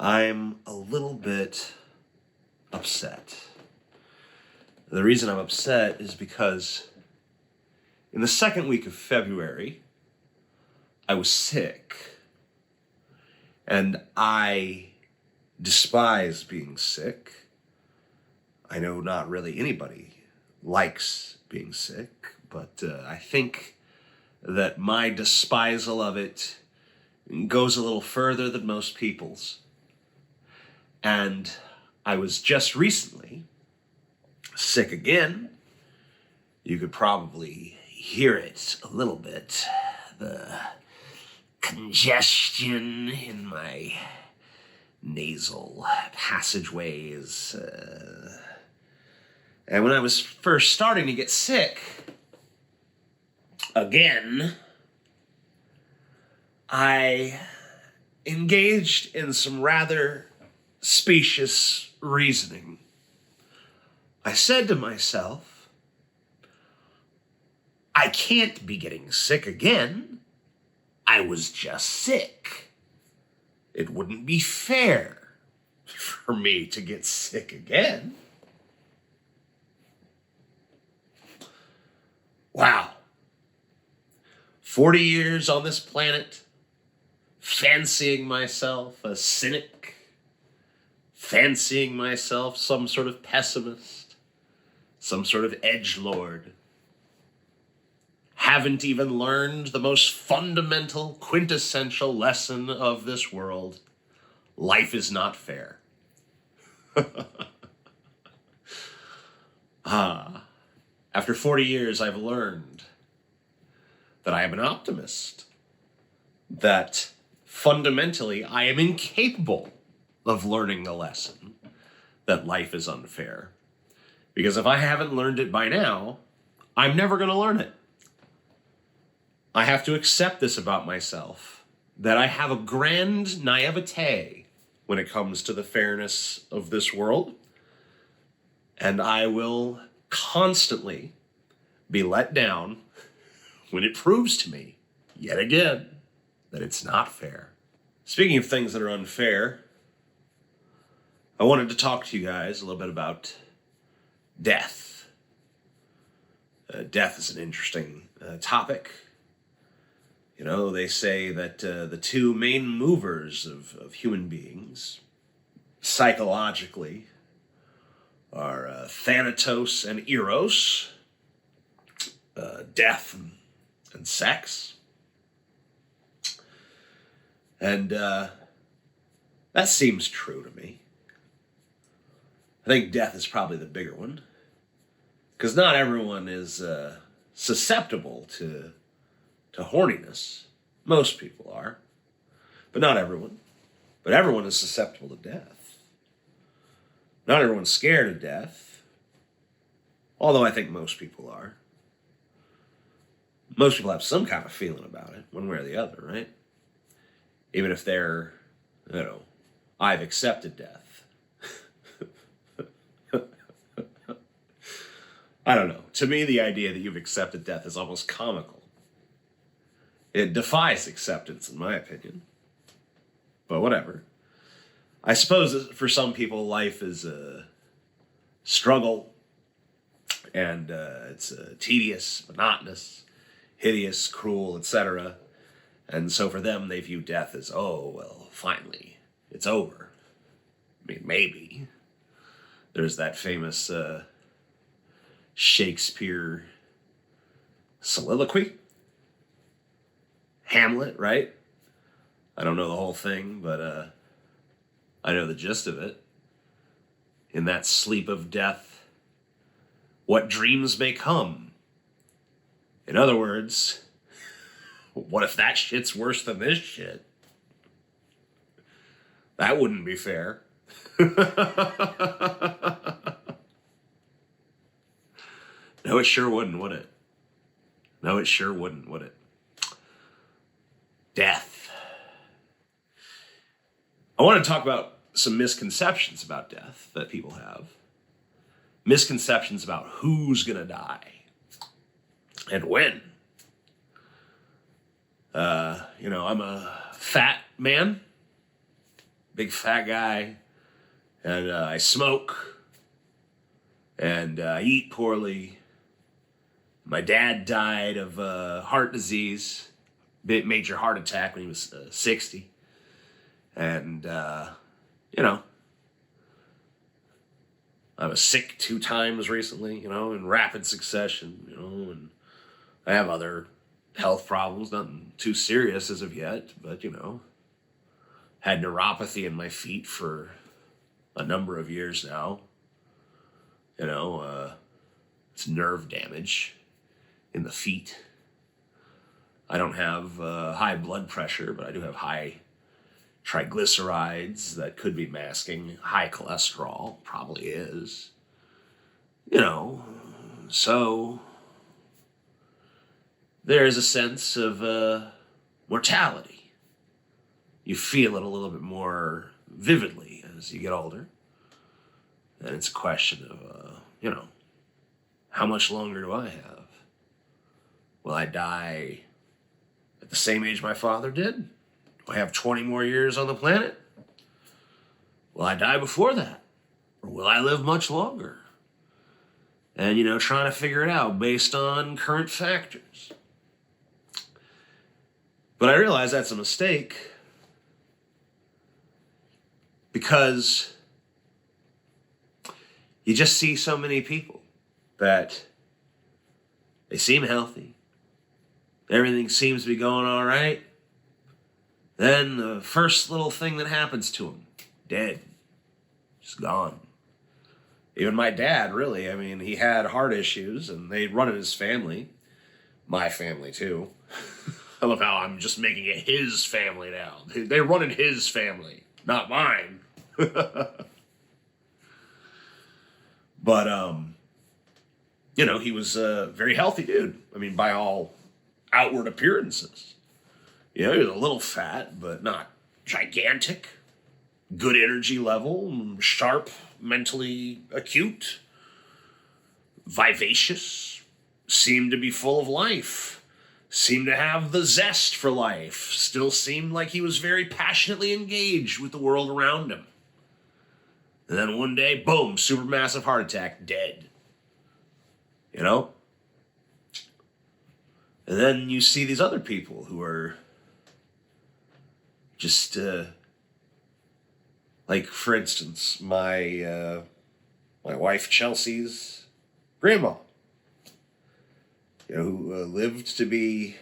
I'm a little bit upset. The reason I'm upset is because in the second week of February, I was sick. And I despise being sick. I know not really anybody likes being sick, but I think that my despisal of it goes a little further than most people's. And I was just recently sick again. You could probably hear it a little bit. The congestion in my nasal passageways. And when I was first starting to get sick, again, I engaged in some rather specious reasoning. I said to myself, I can't be getting sick again. I was just sick. It wouldn't be fair for me to get sick again. Wow. 40 years on this planet, fancying myself a cynic, fancying myself some sort of pessimist, some sort of edgelord. Haven't even learned the most fundamental, quintessential lesson of this world. Life is not fair. After 40 years, I've learned that I am an optimist. That fundamentally, I am incapable of learning the lesson that life is unfair. Because if I haven't learned it by now, I'm never going to learn it. I have to accept this about myself, that I have a grand naivete when it comes to the fairness of this world, and I will constantly be let down when it proves to me, yet again, that it's not fair. Speaking of things that are unfair, I wanted to talk to you guys a little bit about death. Death is an interesting topic. You know, they say that the two main movers of human beings, psychologically, are Thanatos and Eros, death and sex. And that seems true to me. I think death is probably the bigger one, because not everyone is susceptible to horniness. Most people are, but not everyone. But everyone is susceptible to death. Not everyone's scared of death, although I think most people are. Most people have some kind of feeling about it, one way or the other, right? Even if they're, I've accepted death. I don't know. To me, the idea that you've accepted death is almost comical. It defies acceptance, in my opinion. But whatever. I suppose for some people, life is a struggle. And it's tedious, monotonous, hideous, cruel, etc. And so for them, they view death as, oh, well, finally, it's over. I mean, maybe. There's that famous Shakespeare soliloquy. Hamlet, right? I don't know the whole thing, but I know the gist of it. In that sleep of death, what dreams may come. In other words, what if that shit's worse than this shit? That wouldn't be fair. No, it sure wouldn't, would it? No, it sure wouldn't, would it? Death. I want to talk about some misconceptions about death that people have. Misconceptions about who's going to die and when. I'm a fat man. big fat guy, and I smoke, and I eat poorly. My dad died of heart disease, major heart attack when he was 60. And, you know, I was sick 2 times recently, you know, in rapid succession, you know, and I have other health problems, nothing too serious as of yet, but, you know, had neuropathy in my feet for a number of years now. You know, it's nerve damage in the feet. I don't have high blood pressure, but I do have high triglycerides that could be masking high cholesterol. Probably is. You know, so there is a sense of mortality. You feel it a little bit more vividly as you get older. And it's a question of, you know, how much longer do I have? Will I die at the same age my father did? Do I have 20 more years on the planet? Will I die before that? Or will I live much longer? And, you know, trying to figure it out based on current factors. But I realize that's a mistake because you just see so many people that they seem healthy. Everything seems to be going all right. Then the first little thing that happens to them, dead, just gone. Even my dad, really, I mean, he had heart issues and they run in his family. My family, too. I love how I'm just making it his family now. They run in his family, not mine. But, you know, he was a very healthy dude. I mean, by all outward appearances. You know, he was a little fat, but not gigantic. Good energy level, sharp, mentally acute, vivacious, seemed to be full of life, seemed to have the zest for life, still seemed like he was very passionately engaged with the world around him. And then one day, boom, supermassive heart attack, dead. You know? And then you see these other people who are just, like, for instance, my wife Chelsea's grandma, you know, who lived to be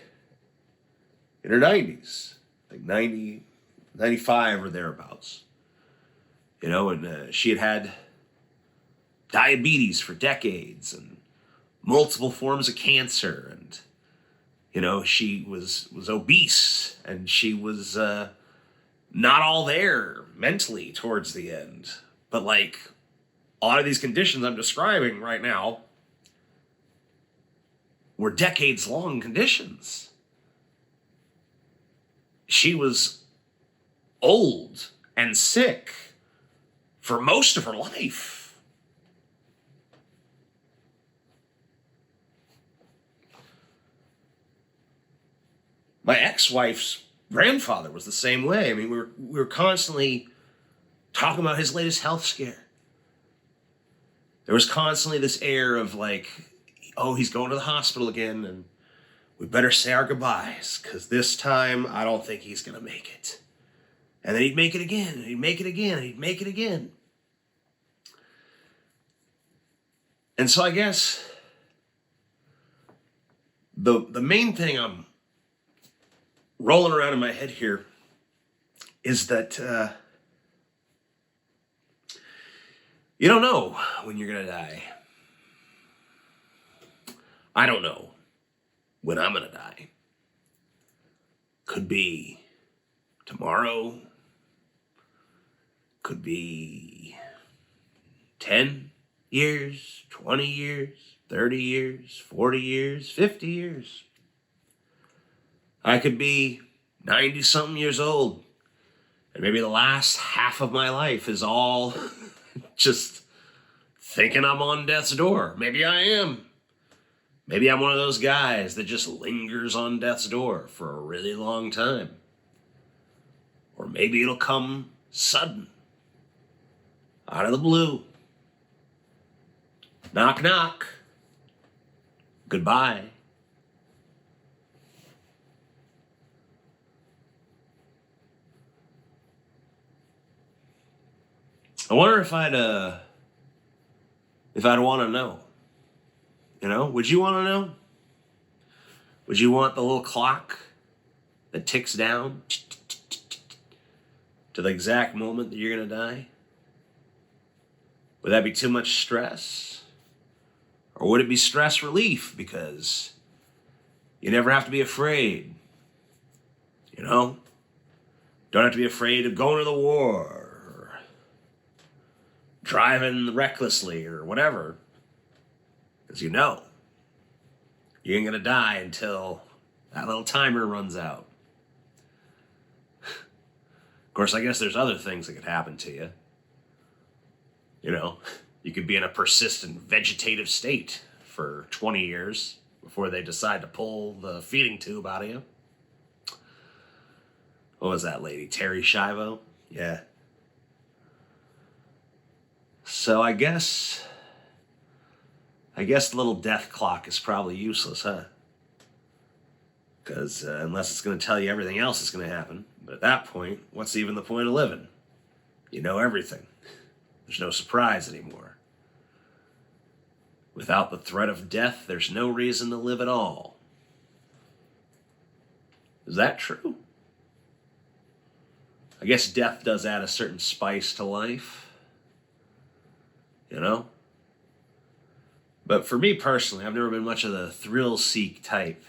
in her 90s, like 90, 95 or thereabouts. You know, and she had diabetes for decades and multiple forms of cancer, and you know, she was obese, and she was not all there mentally towards the end. But like a lot of these conditions I'm describing right now were decades-long conditions. She was old and sick for most of her life. My ex-wife's grandfather was the same way. I mean, we were constantly talking about his latest health scare. There was constantly this air of like, oh, he's going to the hospital again, and we better say our goodbyes, because this time I don't think he's going to make it. And then he'd make it again, and he'd make it again, and he'd make it again. And so I guess the main thing I'm rolling around in my head here is that you don't know when you're going to die. I don't know when I'm going to die. Could be tomorrow. Could be 10 years, 20 years, 30 years, 40 years, 50 years. I could be 90-something years old, and maybe the last half of my life is all just thinking I'm on death's door. Maybe I am. Maybe I'm one of those guys that just lingers on death's door for a really long time. Or maybe it'll come Sudden. Out of the blue. Knock, knock. Goodbye. I wonder if I'd want to know. You know, would you want to know? Would you want the little clock that ticks down to the exact moment that you're going to die? Would that be too much stress? Or would it be stress relief because you never have to be afraid? You know? Don't have to be afraid of going to the war, or driving recklessly, or whatever. Because you know, you ain't gonna die until that little timer runs out. Of course, I guess there's other things that could happen to you. You know, you could be in a persistent vegetative state for 20 years before they decide to pull the feeding tube out of you. What was that lady? Terry Schiavo? Yeah. So I guess the little death clock is probably useless, huh? Because unless it's going to tell you everything else that's going to happen. But at that point, what's even the point of living? You know everything. There's no surprise anymore. Without the threat of death, there's no reason to live at all. Is that true? I guess death does add a certain spice to life. You know? But for me personally, I've never been much of the thrill-seek type.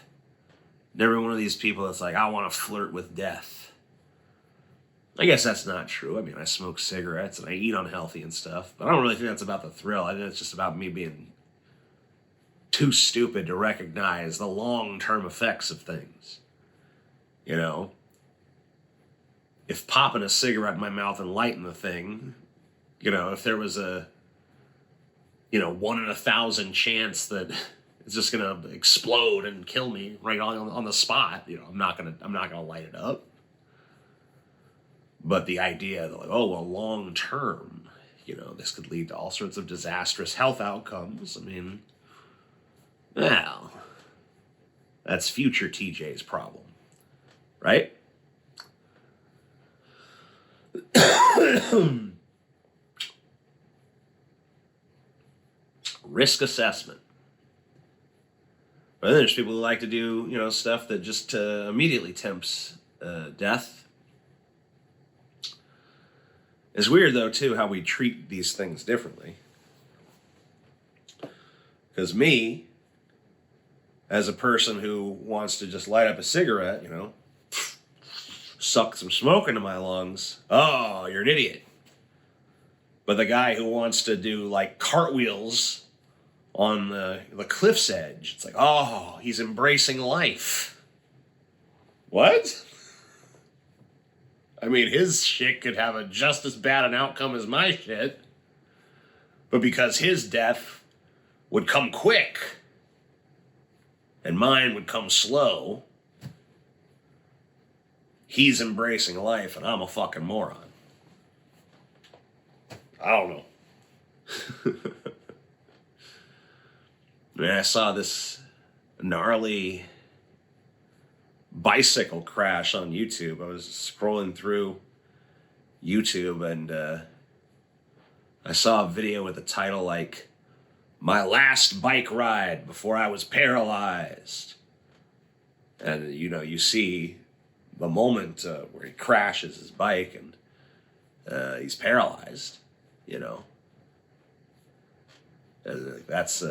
Never one of these people that's like, I want to flirt with death. I guess that's not true. I mean, I smoke cigarettes and I eat unhealthy and stuff. But I don't really think that's about the thrill. I think it's just about me being too stupid to recognize the long-term effects of things. You know? If popping a cigarette in my mouth and lighting the thing, you know, if there was a 1 in 1,000 chance that it's just gonna explode and kill me right on the spot, you know, I'm not gonna light it up. But the idea that, like, oh well, long term, you know, this could lead to all sorts of disastrous health outcomes. I mean, well, that's future TJ's problem, right? Risk assessment. But then there's people who like to do, you know, stuff that just immediately tempts death. It's weird, though, too, how we treat these things differently. Because me, as a person who wants to just light up a cigarette, you know, suck some smoke into my lungs, oh, you're an idiot. But the guy who wants to do, like, cartwheels on the cliff's edge, it's like, oh, he's embracing life. What? I mean, his shit could have just as bad an outcome as my shit. But because his death would come quick and mine would come slow, he's embracing life and I'm a fucking moron. I don't know. Man, I saw this gnarly bicycle crash on YouTube. I was scrolling through YouTube and I saw a video with a title like, "My Last Bike Ride Before I Was Paralyzed." And, you know, you see the moment where he crashes his bike and he's paralyzed, you know. And that's...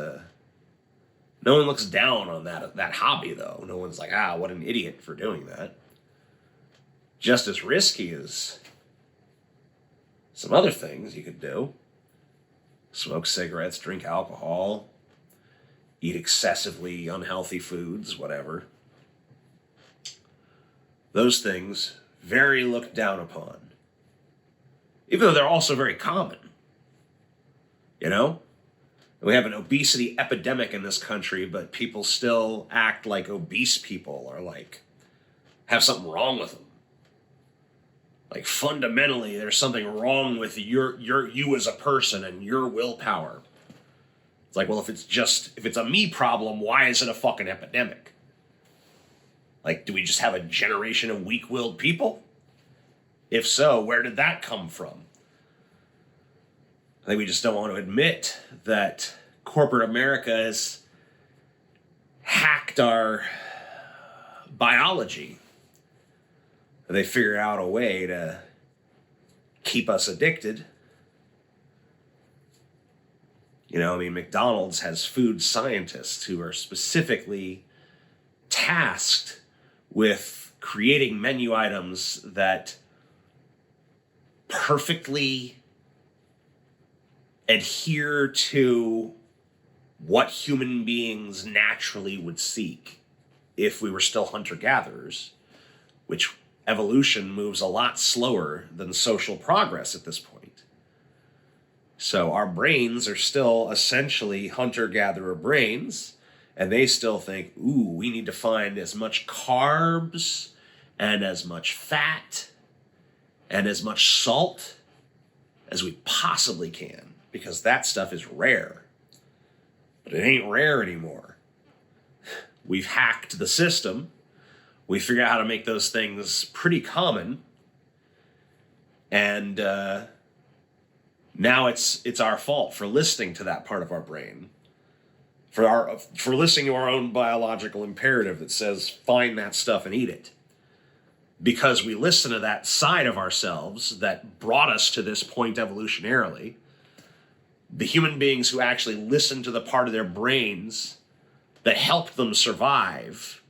No one looks down on that hobby, though. No one's like, what an idiot for doing that. Just as risky as some other things you could do. Smoke cigarettes, drink alcohol, eat excessively unhealthy foods, whatever. Those things, very looked down upon. Even though they're also very common. You know? We have an obesity epidemic in this country, but people still act like obese people or like have something wrong with them. Like fundamentally, there's something wrong with you as a person and your willpower. It's like, well, if it's a me problem, why is it a fucking epidemic? Like, do we just have a generation of weak-willed people? If so, where did that come from? I think we just don't want to admit that corporate America has hacked our biology. They figure out a way to keep us addicted. McDonald's has food scientists who are specifically tasked with creating menu items that perfectly adhere to what human beings naturally would seek if we were still hunter-gatherers, which evolution moves a lot slower than social progress at this point. So our brains are still essentially hunter-gatherer brains, and they still think, we need to find as much carbs and as much fat and as much salt as we possibly can, because that stuff is rare. But it ain't rare anymore. We've hacked the system. We figure out how to make those things pretty common. And now it's our fault for listening to that part of our brain. For listening to our own biological imperative that says, find that stuff and eat it. Because we listen to that side of ourselves that brought us to this point evolutionarily. The human beings who actually listen to the part of their brains that helped them survive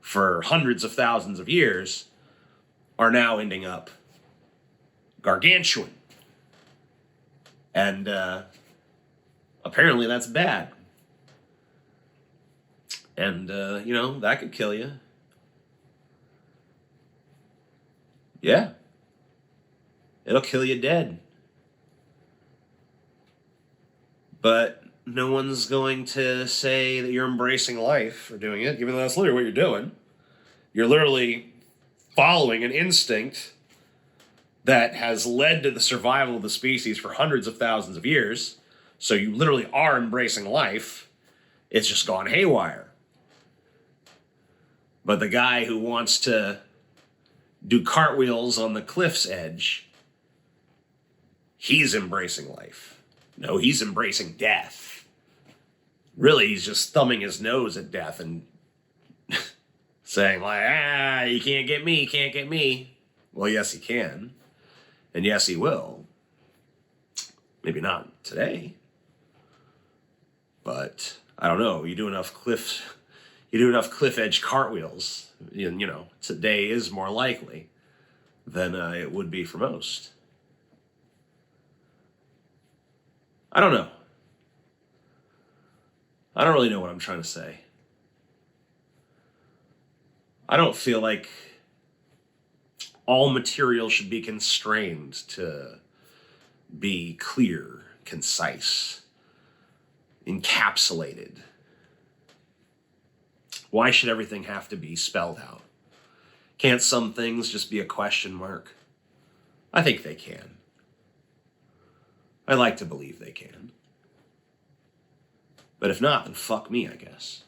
for hundreds of thousands of years are now ending up gargantuan. And apparently that's bad. And, that could kill you. Yeah. It'll kill you dead. But no one's going to say that you're embracing life for doing it, even though that's literally what you're doing. You're literally following an instinct that has led to the survival of the species for hundreds of thousands of years. So you literally are embracing life. It's just gone haywire. But the guy who wants to do cartwheels on the cliff's edge, he's embracing life. No, he's embracing death. Really, he's just thumbing his nose at death and saying, like, you can't get me, you can't get me. Well, yes, he can. And yes, he will. Maybe not today. But, I don't know, you do enough cliff edge cartwheels, today is more likely than it would be for most. I don't know. I don't really know what I'm trying to say. I don't feel like all material should be constrained to be clear, concise, encapsulated. Why should everything have to be spelled out? Can't some things just be a question mark? I think they can. I like to believe they can. But if not, then fuck me, I guess.